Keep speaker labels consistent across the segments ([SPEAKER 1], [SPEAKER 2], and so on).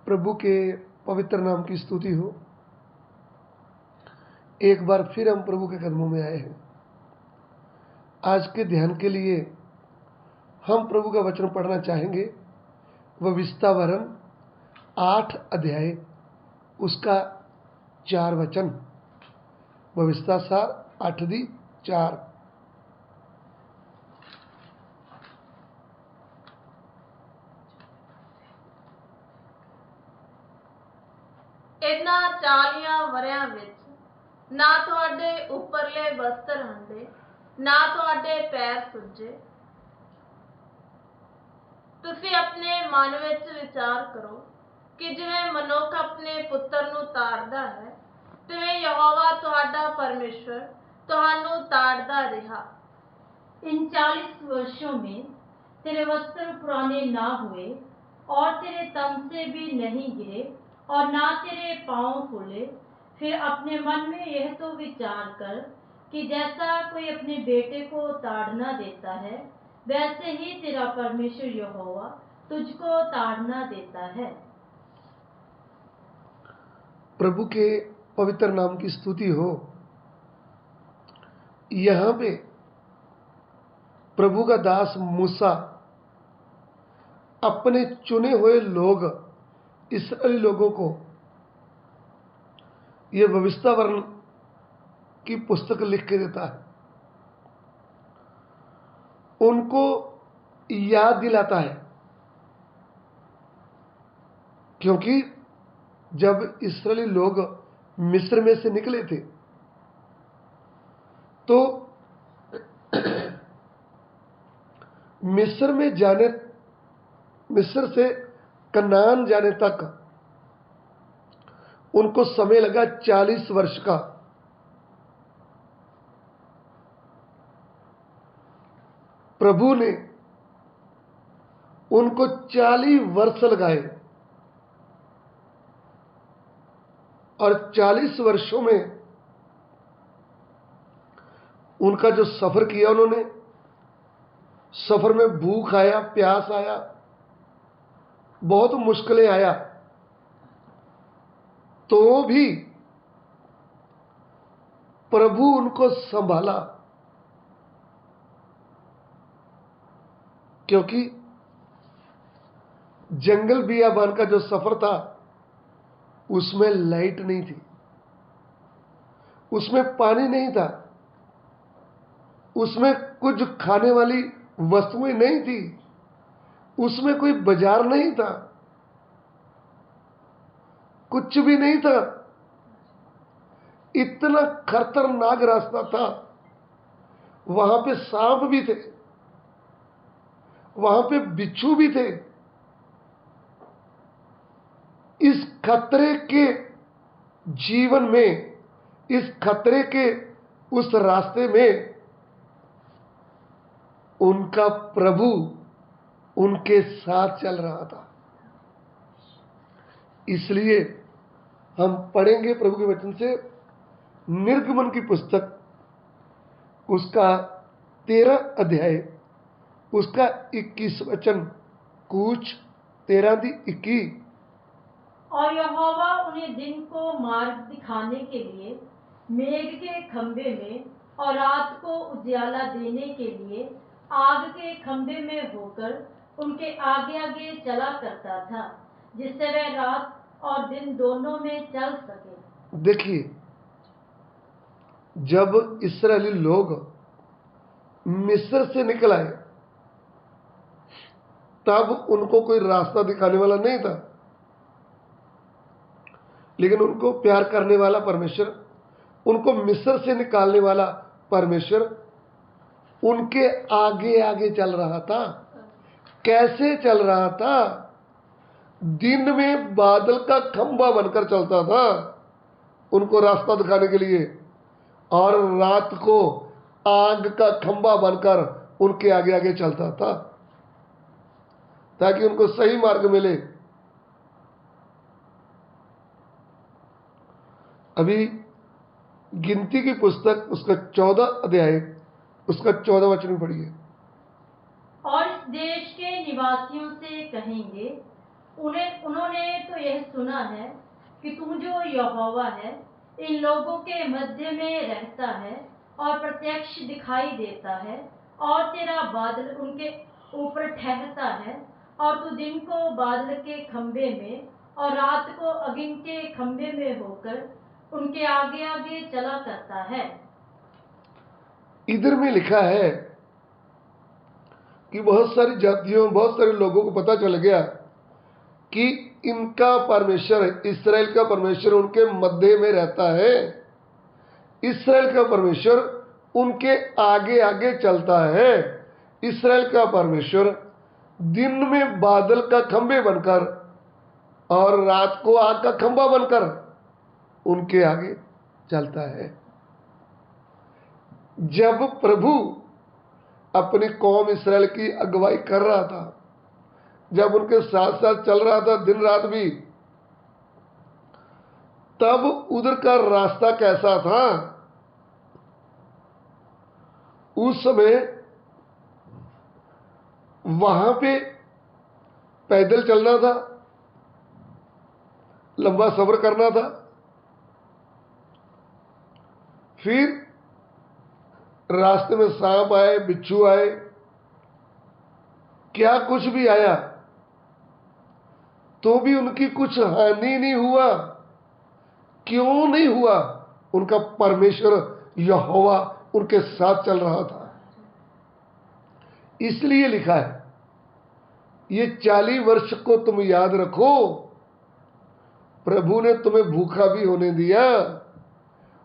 [SPEAKER 1] प्रभु के पवित्र नाम की स्तुति हो। एक बार फिर हम प्रभु के कदमों में आए हैं। आज के ध्यान के लिए हम प्रभु का वचन पढ़ना चाहेंगे। वह विस्तावरण 8 अध्याय उसका 4 वचन। वह विस्तार 8:4।
[SPEAKER 2] इन्हां 40 वरिਆਂ ਵਿੱਚ ਨਾ ਤੁਹਾਡੇ ਉੱਪਰਲੇ ਵਸਤਰ ਹੰਢੇ, ਨਾ ਤੁਹਾਡੇ ਪੈਰ ਸੁੱਜੇ। ਤੁਸੀਂ ਆਪਣੇ ਮਨ ਵਿੱਚ ਵਿਚਾਰ ਕਰੋ ਕਿ ਜਿਵੇਂ ਮਨੁੱਖ ਆਪਣੇ ਪੁੱਤਰ ਨੂੰ ਤਾੜਦਾ ਹੈ, ਤਿਵੇਂ ਯਹੋਵਾ ਤੁਹਾਡਾ परमेश्वर ਤੁਹਾਨੂੰ ताड़ता रहा।
[SPEAKER 3] इन 40 वर्षों में तेरे वस्त्र पुराने ना हुए और तेरे तन से भी नहीं गिरे और ना तेरे पांव फूले। फिर अपने मन में यह तो विचार कर कि जैसा कोई अपने बेटे को ताड़ना देता है, वैसे ही तेरा परमेश्वर यहोवा तुझको ताड़ना देता है।
[SPEAKER 1] प्रभु के पवित्र नाम की स्तुति हो। यहाँ पे प्रभु का दास मूसा अपने चुने हुए लोग इस्राएली लोगों को यह भविष्यवाणी की पुस्तक लिख के देता है, उनको याद दिलाता है। क्योंकि जब इस्राएली लोग मिस्र में से निकले थे तो मिस्र से कनान जाने तक उनको समय लगा 40 वर्ष का। प्रभु ने उनको 40 वर्ष लगाए और 40 वर्षों में उनका जो सफर किया, उन्होंने सफर में भूख आया, प्यास आया, बहुत मुश्किलें आया, तो भी प्रभु उनको संभाला। क्योंकि जंगल बियाबान का जो सफर था उसमें लाइट नहीं थी, उसमें पानी नहीं था, उसमें कुछ खाने वाली वस्तुएं नहीं थी, उसमें कोई बाजार नहीं था, कुछ भी नहीं था। इतना खतरनाक रास्ता था। वहां पे सांप भी थे, वहां पे बिच्छू भी थे। इस खतरे के जीवन में, इस खतरे के उस रास्ते में उनका प्रभु उनके साथ चल रहा था। इसलिए हम पढ़ेंगे प्रभु के वचन से निर्गमन की पुस्तक उसका 13 अध्याय उसका 21 वचन। कूच 13:21।
[SPEAKER 3] और यहोवा उन्हें दिन को मार्ग दिखाने के लिए मेघ के खंभे में और रात को उजियाला देने के लिए आग के खंभे में होकर उनके आगे आगे चला करता था, जिससे वे रात और दिन दोनों में चल सके।
[SPEAKER 1] देखिए, जब इस्राएली लोग मिस्र से निकल आए तब उनको कोई रास्ता दिखाने वाला नहीं था, लेकिन उनको प्यार करने वाला परमेश्वर, उनको मिस्र से निकालने वाला परमेश्वर उनके आगे आगे चल रहा था। कैसे चल रहा था? दिन में बादल का खंभा बनकर चलता था उनको रास्ता दिखाने के लिए, और रात को आग का खंभा बनकर उनके आगे आगे चलता था ताकि उनको सही मार्ग मिले। अभी गिनती की पुस्तक उसका 14 अध्याय उसका 14 वचन में पढ़िए।
[SPEAKER 3] और इस देश के निवासियों से कहेंगे, उन्होंने तो यह सुना है कि तू जो यहोवा है इन लोगों के मध्य में रहता है और प्रत्यक्ष दिखाई देता है, और तेरा बादल उनके ऊपर ठहरता है, और तू दिन को बादल के खंभे में और रात को अग्नि के खंभे में होकर उनके आगे आगे चला करता है।
[SPEAKER 1] इधर में लिखा है कि बहुत सारी जातियों, बहुत सारे लोगों को पता चल गया कि इनका परमेश्वर, इस्राएल का परमेश्वर उनके मध्य में रहता है। इस्राएल का परमेश्वर उनके आगे आगे चलता है। इस्राएल का परमेश्वर दिन में बादल का खंभे बनकर और रात को आग का खंभा बनकर उनके आगे चलता है। जब प्रभु अपनी कौम इस्राएल की अगुवाई कर रहा था, जब उनके साथ साथ चल रहा था दिन रात भी, तब उधर का रास्ता कैसा था? उस समय वहां पे पैदल चलना था, लंबा सफर करना था। फिर रास्ते में सांप आए, बिच्छू आए, क्या कुछ भी आया तो भी उनकी कुछ हानि नहीं हुआ। क्यों नहीं हुआ? उनका परमेश्वर यहोवा उनके साथ चल रहा था। इसलिए लिखा है, ये 40 वर्ष को तुम याद रखो, प्रभु ने तुम्हें भूखा भी होने दिया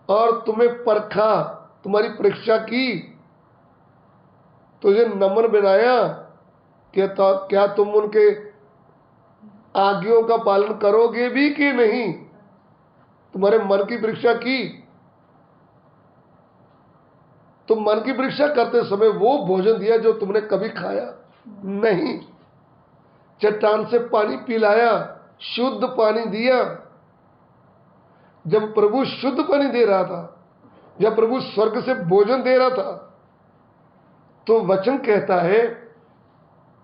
[SPEAKER 1] और तुम्हें परखा, तुम्हारी परीक्षा की, तुझे नम्र बनाया कि क्या तुम उनके आज्ञाओं का पालन करोगे भी कि नहीं। तुम्हारे मन की परीक्षा की। तुम मन की परीक्षा करते समय वो भोजन दिया जो तुमने कभी खाया नहीं। चट्टान से पानी पिलाया, शुद्ध पानी दिया। जब प्रभु शुद्ध पानी दे रहा था, जब प्रभु स्वर्ग से भोजन दे रहा था, तो वचन कहता है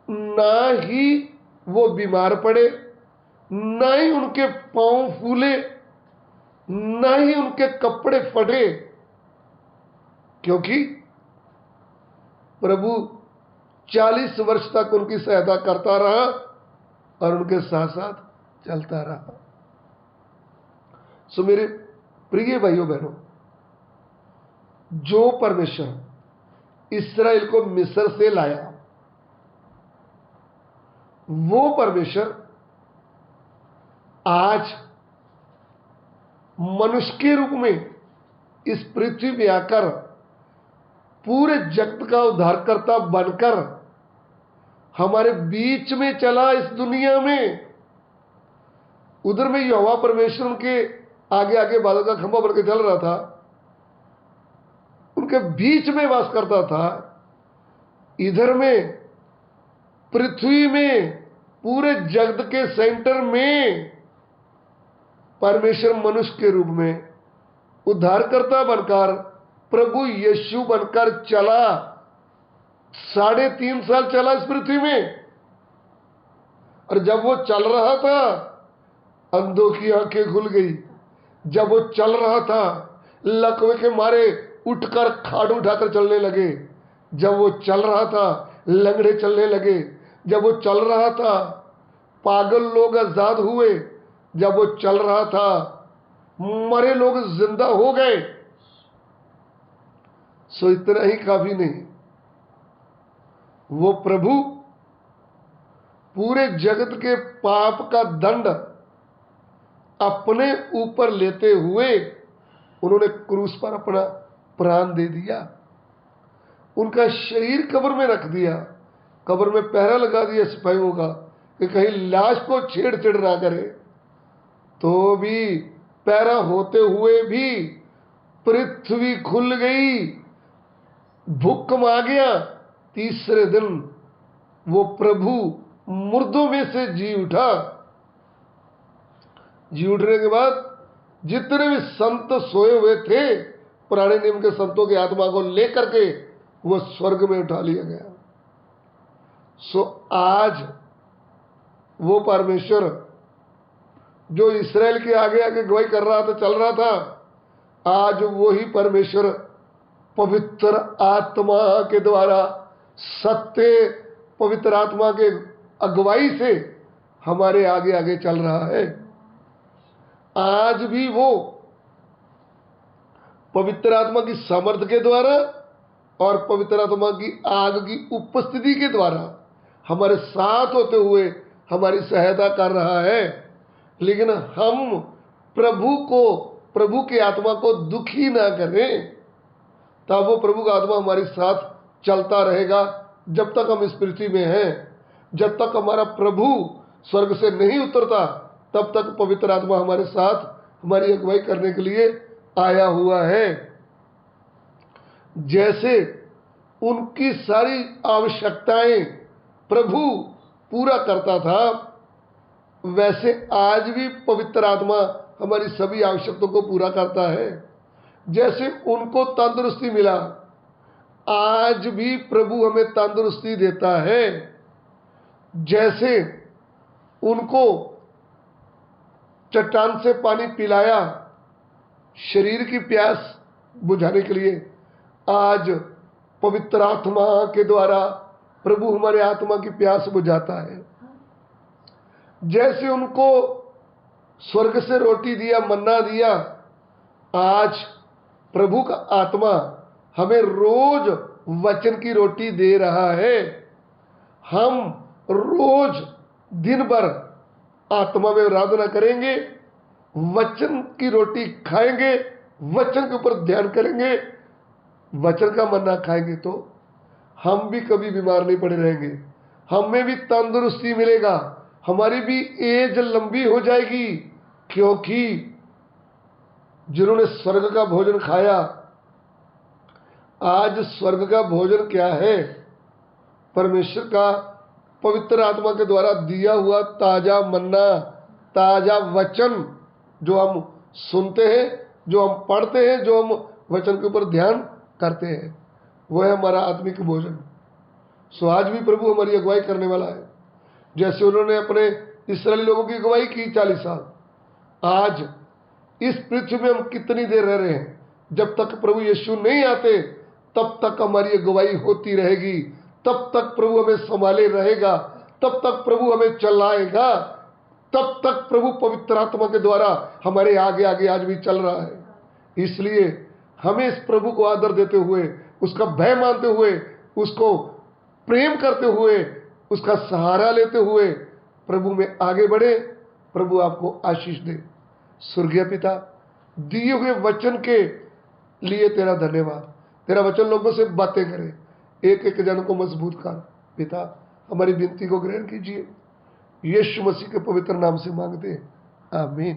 [SPEAKER 1] ना ही वो बीमार पड़े, ना ही उनके पांव फूले, ना ही उनके कपड़े फटे, क्योंकि प्रभु 40 वर्ष तक उनकी सहायता करता रहा और उनके साथ साथ चलता रहा। सो मेरे प्रिय भाइयों बहनों, जो परमेश्वर इस्राएल को मिस्र से लाया, वो परमेश्वर आज मनुष्य के रूप में इस पृथ्वी में आकर पूरे जगत का उद्धारकर्ता बनकर हमारे बीच में चला इस दुनिया में। उधर में यहोवा परमेश्वर उनके आगे आगे बादल का खंभा बनकर चल रहा था, उनके बीच में वास करता था। इधर में पृथ्वी में पूरे जगत के सेंटर में परमेश्वर मनुष्य के रूप में उद्धारकर्ता बनकर प्रभु यीशु बनकर चला। 3.5 साल चला इस पृथ्वी में। और जब वो चल रहा था, अंधों की आंखें खुल गई। जब वो चल रहा था, लकवे के मारे उठकर खाड़ उठाकर चलने लगे। जब वो चल रहा था, लंगड़े चलने लगे। जब वो चल रहा था, पागल लोग आजाद हुए। जब वो चल रहा था, मरे लोग जिंदा हो गए। सो इतना ही काफी नहीं, वो प्रभु पूरे जगत के पाप का दंड अपने ऊपर लेते हुए उन्होंने क्रूस पर अपना प्राण दे दिया। उनका शरीर कब्र में रख दिया, कब्र में पहरा लगा दिया सिपाहियों का कि कहीं लाश को छेड़ ना करे। तो भी पहरा होते हुए भी पृथ्वी खुल गई, भूकंप आ गया। तीसरे दिन वो प्रभु मुर्दों में से जी उठा। जी उठने के बाद जितने भी संत सोए हुए थे, पुराने नियम के संतों की आत्मा को लेकर के वो स्वर्ग में उठा लिया गया। सो आज वो परमेश्वर जो इस्राएल के आगे आगे गवाही कर रहा था, चल रहा था, आज वही परमेश्वर पवित्र आत्मा के द्वारा, सत्य पवित्र आत्मा के अगुवाई से हमारे आगे आगे चल रहा है। आज भी वो पवित्र आत्मा की सामर्थ्य के द्वारा और पवित्र आत्मा की आग की उपस्थिति के द्वारा हमारे साथ होते हुए हमारी सहायता कर रहा है। लेकिन हम प्रभु की आत्मा को दुखी ना करें, तब वो प्रभु का आत्मा हमारे साथ चलता रहेगा जब तक हम इस पृथ्वी में हैं। जब तक हमारा प्रभु स्वर्ग से नहीं उतरता, तब तक पवित्र आत्मा हमारे साथ हमारी अगुवाई करने के लिए आया हुआ है। जैसे उनकी सारी आवश्यकताएं प्रभु पूरा करता था, वैसे आज भी पवित्र आत्मा हमारी सभी आवश्यकताओं को पूरा करता है। जैसे उनको तंदुरुस्ती मिला, आज भी प्रभु हमें तंदुरुस्ती देता है। जैसे उनको चट्टान से पानी पिलाया शरीर की प्यास बुझाने के लिए, आज पवित्र आत्मा के द्वारा प्रभु हमारे आत्मा की प्यास बुझाता है। जैसे उनको स्वर्ग से रोटी दिया, मन्ना दिया, आज प्रभु का आत्मा हमें रोज वचन की रोटी दे रहा है। हम रोज दिन भर आत्मा में आराधना करेंगे, वचन की रोटी खाएंगे, वचन के ऊपर ध्यान करेंगे, वचन का मन्ना खाएंगे, तो हम भी कभी बीमार नहीं पड़े रहेंगे। हमें भी तंदुरुस्ती मिलेगा, हमारी भी एज लंबी हो जाएगी। क्योंकि जिन्होंने स्वर्ग का भोजन खाया, आज स्वर्ग का भोजन क्या है? परमेश्वर का पवित्र आत्मा के द्वारा दिया हुआ ताजा मन्ना, ताजा वचन जो हम सुनते हैं, जो हम पढ़ते हैं, जो हम वचन के ऊपर ध्यान करते हैं, वह है हमारा आत्मिक भोजन। सो आज भी प्रभु हमारी अगुवाई करने वाला है। जैसे उन्होंने अपने इस्राएली लोगों की अगुवाई की 40 साल, आज इस पृथ्वी में हम कितनी देर रह रहे हैं? जब तक प्रभु यीशु नहीं आते, तब तक हमारी अगुवाई होती रहेगी, तब तक प्रभु हमें संभाले रहेगा, तब तक प्रभु हमें चलाएगा, तब तक प्रभु पवित्र आत्मा के द्वारा हमारे आगे आगे आज भी चल रहा है। इसलिए हमें इस प्रभु को आदर देते हुए, उसका भय मानते हुए, उसको प्रेम करते हुए, उसका सहारा लेते हुए प्रभु में आगे बढ़े। प्रभु आपको आशीष दे। स्वर्गीय पिता, दिए हुए वचन के लिए तेरा धन्यवाद। तेरा वचन लोगों से बातें करे, एक एक जन को मजबूत कर। पिता, हमारी विनती को ग्रहण कीजिए, यीशु मसीह के पवित्र नाम से मांगते हैं, आमीन।